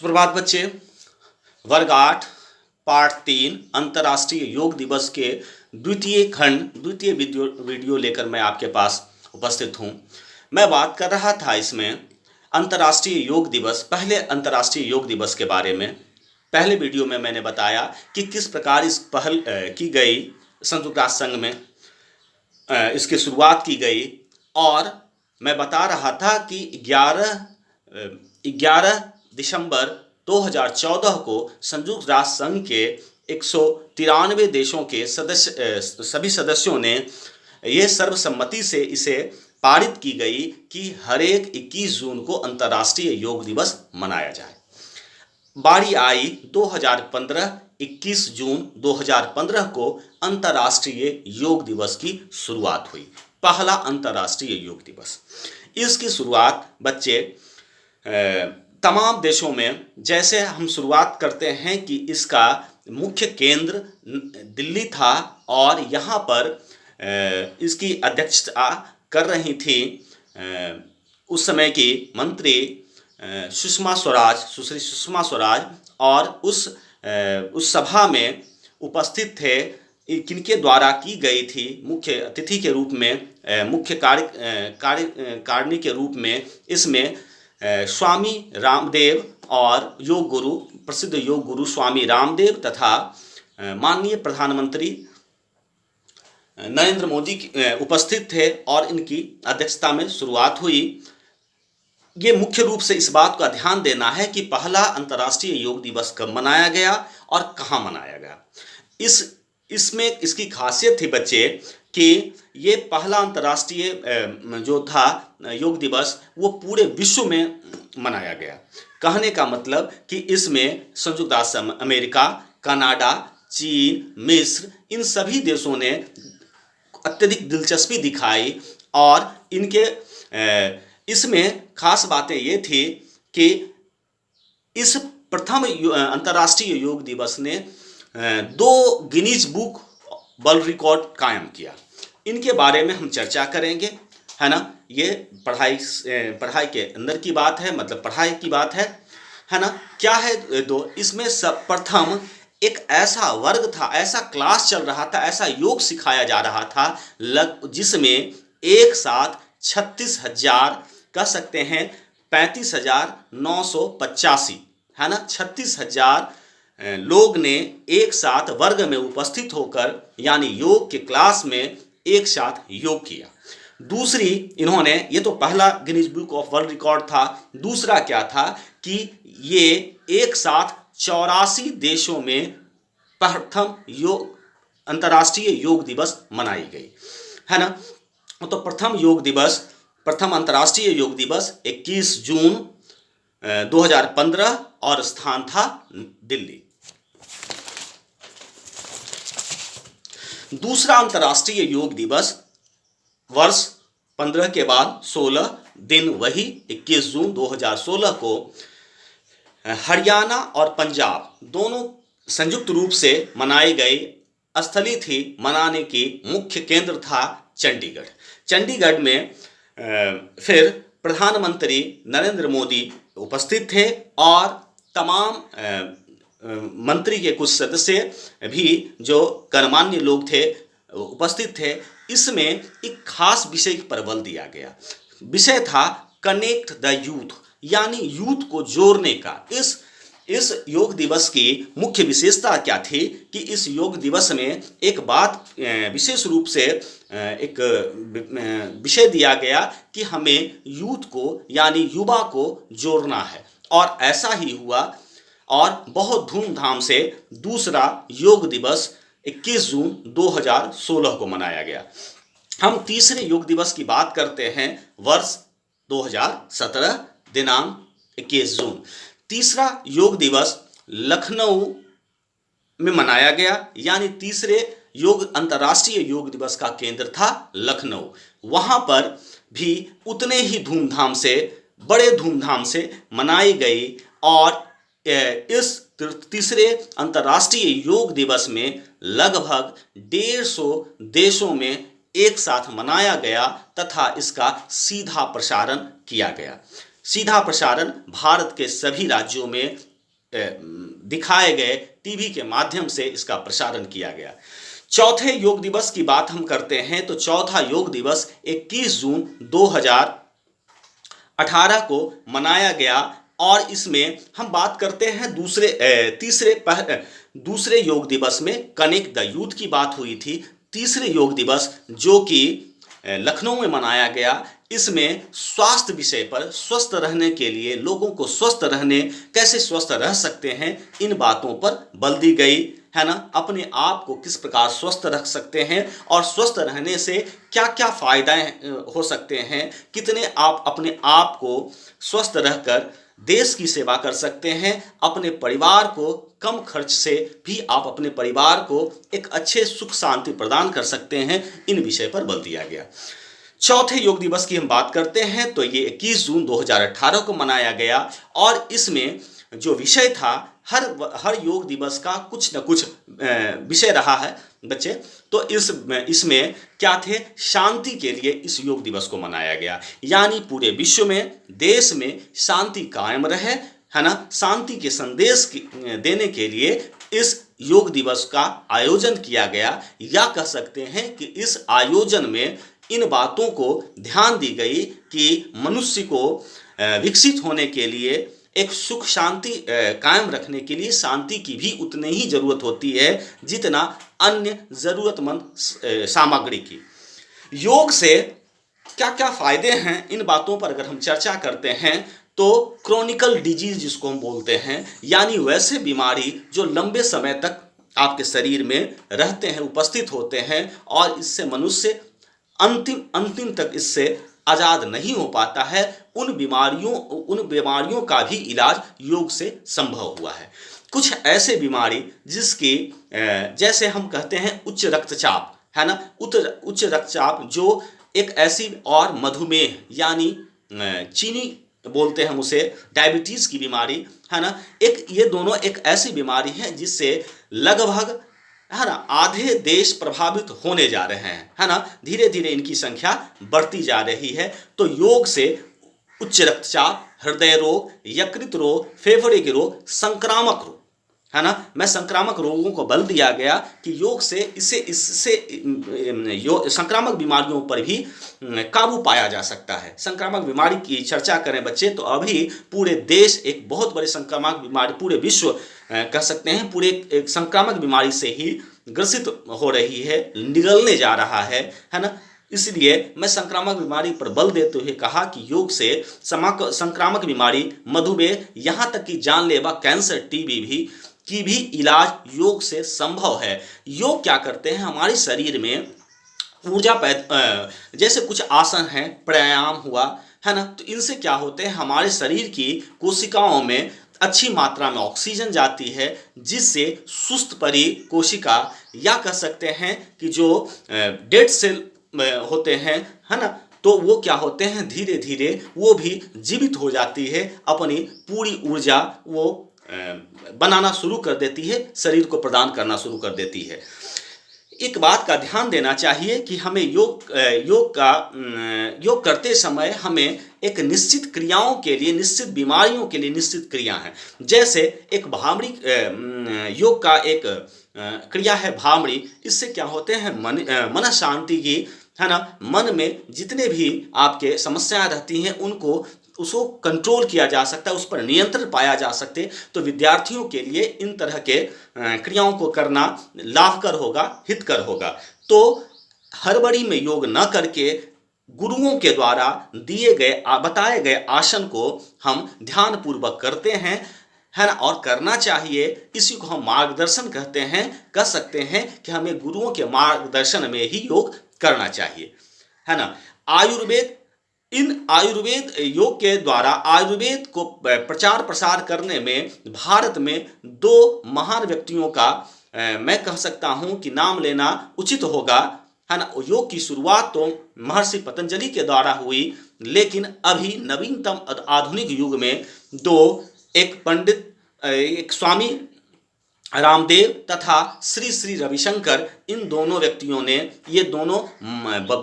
सुप्रभात बच्चे। वर्ग 8 पाठ 3 अंतर्राष्ट्रीय योग दिवस के द्वितीय खंड द्वितीय वीडियो लेकर मैं आपके पास उपस्थित हूं। मैं बात कर रहा था इसमें अंतर्राष्ट्रीय योग दिवस, पहले अंतर्राष्ट्रीय योग दिवस के बारे में। पहले वीडियो में मैंने बताया कि किस प्रकार इस पहल की गई, संयुक्त राष्ट्र संघ में इसकी शुरुआत की गई। और मैं बता रहा था कि 11 दिसंबर 2014 को संयुक्त राष्ट्र संघ के 193 देशों के सभी सदस्यों ने ये सर्वसम्मति से इसे पारित की गई कि हर एक 21 जून को अंतर्राष्ट्रीय योग दिवस मनाया जाए। बारी आई 2015, 21 जून 2015 को अंतर्राष्ट्रीय योग दिवस की शुरुआत हुई। पहला अंतर्राष्ट्रीय योग दिवस, इसकी शुरुआत बच्चे तमाम देशों में, जैसे हम शुरुआत करते हैं कि इसका मुख्य केंद्र दिल्ली था और यहाँ पर इसकी अध्यक्षता कर रही थी उस समय की मंत्री सुश्री सुषमा स्वराज। और उस सभा में उपस्थित थे, किनके द्वारा की गई थी मुख्य अतिथि के रूप में, मुख्य कार्यकारिणी के रूप में इसमें स्वामी रामदेव और योग गुरु, प्रसिद्ध योग गुरु स्वामी रामदेव तथा माननीय प्रधानमंत्री नरेंद्र मोदी उपस्थित थे और इनकी अध्यक्षता में शुरुआत हुई। ये मुख्य रूप से इस बात का ध्यान देना है कि पहला अंतर्राष्ट्रीय योग दिवस कब मनाया गया और कहाँ मनाया गया। इसमें इसकी खासियत थी बच्चे कि ये पहला अंतर्राष्ट्रीय जो था योग दिवस वो पूरे विश्व में मनाया गया। कहने का मतलब कि इसमें संयुक्त राष्ट्र अमेरिका, कनाडा, चीन, मिस्र, इन सभी देशों ने अत्यधिक दिलचस्पी दिखाई। और इनके इसमें खास बातें ये थी कि इस प्रथम अंतर्राष्ट्रीय योग दिवस ने 2 गिनीज बुक वर्ल्ड रिकॉर्ड कायम किया। इनके बारे में हम चर्चा करेंगे, है ना। ये पढ़ाई के अंदर की बात है, मतलब पढ़ाई की बात है ना। क्या है दो, इसमें सब प्रथम एक ऐसा वर्ग था, ऐसा क्लास चल रहा था, ऐसा योग सिखाया जा रहा था जिसमें एक साथ 36,000 कह सकते हैं 35,985, है ना, 36,000 लोग ने एक साथ वर्ग में उपस्थित होकर यानी योग के क्लास में एक साथ योग किया। दूसरी, इन्होंने, ये तो पहला Guinness book of world record था। दूसरा क्या था कि ये एक साथ 84 देशों में प्रथम अंतर्राष्ट्रीय योग दिवस मनाई गई, है ना। तो प्रथम अंतर्राष्ट्रीय योग दिवस 21 जून 2015 और स्थान था दिल्ली। दूसरा अंतर्राष्ट्रीय योग दिवस वर्ष 15 के बाद 16 दिन, वही 21 जून 2016 को हरियाणा और पंजाब दोनों संयुक्त रूप से मनाई गई। स्थली थी, मनाने की मुख्य केंद्र था चंडीगढ़। चंडीगढ़ में फिर प्रधानमंत्री नरेंद्र मोदी उपस्थित थे और तमाम मंत्री के कुछ सदस्य भी जो गणमान्य लोग थे उपस्थित थे। इसमें एक खास विषय पर बल दिया गया। विषय था कनेक्ट द यूथ, यानी यूथ को जोड़ने का। इस योग दिवस की मुख्य विशेषता क्या थी कि इस योग दिवस में एक बात विशेष रूप से एक विषय दिया गया कि हमें यूथ को यानी युवा को जोड़ना है। और ऐसा ही हुआ और बहुत धूमधाम से दूसरा योग दिवस 21 जून 2016 को मनाया गया। हम तीसरे योग दिवस की बात करते हैं वर्ष 2017 दिनांक 21 जून। तीसरा योग दिवस लखनऊ में मनाया गया, यानी तीसरे अंतर्राष्ट्रीय योग दिवस का केंद्र था लखनऊ। वहाँ पर भी उतने ही धूमधाम से, बड़े धूमधाम से मनाई गई। और इस तीसरे अंतर्राष्ट्रीय योग दिवस में लगभग 150 देशों में एक साथ मनाया गया तथा इसका सीधा प्रसारण किया गया। सीधा प्रसारण भारत के सभी राज्यों में दिखाए गए टीवी के माध्यम से इसका प्रसारण किया गया। चौथे योग दिवस की बात हम करते हैं तो चौथा योग दिवस 21 जून 2018 को मनाया गया और इसमें हम बात करते हैं दूसरे योग दिवस में कनेक्ट द यूथ की बात हुई थी। तीसरे योग दिवस जो कि लखनऊ में मनाया गया, इसमें स्वास्थ्य विषय पर स्वस्थ रहने के लिए लोगों को स्वस्थ रहने, कैसे स्वस्थ रह सकते हैं, इन बातों पर बल दी गई है ना। अपने आप को किस प्रकार स्वस्थ रख सकते हैं और स्वस्थ रहने से क्या क्या फायदे हो सकते हैं, कितने आप अपने आप को स्वस्थ रहकर देश की सेवा कर सकते हैं, अपने परिवार को कम खर्च से भी आप अपने परिवार को एक अच्छे सुख शांति प्रदान कर सकते हैं, इन विषय पर बल दिया गया। चौथे योग दिवस की हम बात करते हैं तो ये 21 जून 2018 को मनाया गया और इसमें जो विषय था, हर योग दिवस का कुछ न कुछ विषय रहा है बच्चे। तो इसमें क्या थे, शांति के लिए इस योग दिवस को मनाया गया, यानी पूरे विश्व में, देश में शांति कायम रहे, है ना। शांति के संदेश देने के लिए इस योग दिवस का आयोजन किया गया, या कह सकते हैं कि इस आयोजन में इन बातों को ध्यान दी गई कि मनुष्य को विकसित होने के लिए, एक सुख शांति कायम रखने के लिए शांति की भी उतनी ही जरूरत होती है जितना अन्य जरूरतमंद सामग्री की। योग से क्या क्या फायदे हैं, इन बातों पर अगर हम चर्चा करते हैं तो क्रोनिकल डिजीज जिसको हम बोलते हैं, यानी वैसे बीमारी जो लंबे समय तक आपके शरीर में रहते हैं, उपस्थित होते हैं और इससे मनुष्य अंतिम तक इससे आज़ाद नहीं हो पाता है, उन बीमारियों का भी इलाज योग से संभव हुआ है। कुछ ऐसे बीमारी जिसकी जैसे हम कहते हैं उच्च रक्तचाप, है ना, उच्च रक्तचाप जो एक ऐसी, और मधुमेह यानी चीनी बोलते हैं हम उसे, डायबिटीज़ की बीमारी, है ना। ये दोनों एक ऐसी बीमारी है जिससे लगभग, है ना, आधे देश प्रभावित होने जा रहे हैं, है ना। धीरे धीरे इनकी संख्या बढ़ती जा रही है। तो योग से उच्च रक्तचाप, हृदय रोग, यकृत रोग, फेफड़े के रोग, संक्रामक रोग, है ना, मैं संक्रामक रोगों को बल दिया गया कि योग से इससे संक्रामक बीमारियों पर भी काबू पाया जा सकता है। संक्रामक बीमारी की चर्चा करें बच्चे तो अभी पूरे देश एक बहुत बड़े संक्रामक बीमारी, पूरे विश्व कह सकते हैं पूरे एक संक्रामक बीमारी से ही ग्रसित हो रही है, निगलने जा रहा है ना। इसलिए मैं संक्रामक बीमारी पर बल देते हुए कहा कि योग से संक्रामक बीमारी, मधुमेह, यहाँ तक कि जानलेवा कैंसर, टीबी की भी इलाज योग से संभव है। योग क्या करते हैं, हमारे शरीर में ऊर्जा जैसे कुछ आसन हैं, प्राणायाम हुआ, है ना, तो इनसे क्या होते हैं, हमारे शरीर की कोशिकाओं में अच्छी मात्रा में ऑक्सीजन जाती है, जिससे सुस्त पड़ी कोशिका, या कह सकते हैं कि जो डेड सेल होते हैं, है ना, तो वो क्या होते हैं, धीरे धीरे वो भी जीवित हो जाती है, अपनी पूरी ऊर्जा वो बनाना शुरू कर देती है, शरीर को प्रदान करना शुरू कर देती है। एक बात का ध्यान देना चाहिए कि हमें योग करते समय हमें एक निश्चित क्रियाओं के लिए, निश्चित बीमारियों के लिए निश्चित क्रिया है। जैसे एक भ्रामरी, योग का एक क्रिया है भ्रामरी। इससे क्या होते हैं, मन शांति की, है ना, मन में जितने भी आपके समस्याएं रहती हैं उसको कंट्रोल किया जा सकता है, उस पर नियंत्रण पाया जा सकते। तो विद्यार्थियों के लिए इन तरह के क्रियाओं को करना लाभकर होगा, हितकर होगा। तो हड़बड़ी में योग न करके गुरुओं के द्वारा बताए गए आसन को हम ध्यान पूर्वक करते हैं, है ना, और करना चाहिए। इसी को हम मार्गदर्शन कहते हैं। कह सकते हैं कि हमें गुरुओं के मार्गदर्शन में ही योग करना चाहिए, है ना। आयुर्वेद योग के द्वारा आयुर्वेद को प्रचार प्रसार करने में भारत में 2 महान व्यक्तियों का मैं कह सकता हूं कि नाम लेना उचित होगा, है ना। योग की शुरुआत तो महर्षि पतंजलि के द्वारा हुई, लेकिन अभी नवीनतम आधुनिक युग में 2, एक स्वामी रामदेव तथा श्री श्री रविशंकर, इन दोनों व्यक्तियों ने, ये दोनों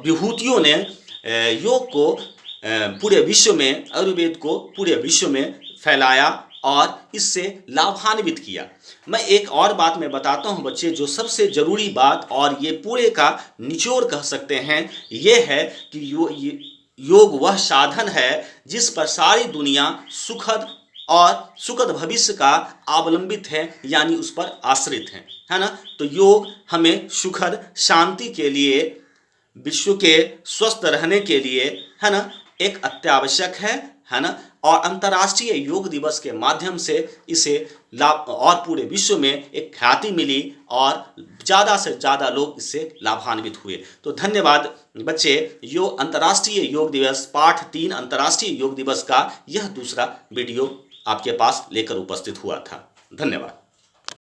विभूतियों ने योग को पूरे विश्व में, आयुर्वेद को पूरे विश्व में फैलाया और इससे लाभान्वित किया। मैं एक और बात मैं बताता हूं बच्चे, जो सबसे जरूरी बात और ये पूरे का निचोड़ कह सकते हैं, ये है कि योग वह साधन है जिस पर सारी दुनिया सुखद भविष्य का अवलंबित है, यानी उस पर आश्रित है ना। तो योग हमें सुखद शांति के लिए, विश्व के स्वस्थ रहने के लिए, है ना, एक अत्यावश्यक है ना। और अंतर्राष्ट्रीय योग दिवस के माध्यम से इसे लाभ और पूरे विश्व में एक ख्याति मिली और ज़्यादा से ज़्यादा लोग इससे लाभान्वित हुए। तो धन्यवाद बच्चे। अंतर्राष्ट्रीय योग दिवस पाठ 3 अंतर्राष्ट्रीय योग दिवस का यह दूसरा वीडियो आपके पास लेकर उपस्थित हुआ था। धन्यवाद।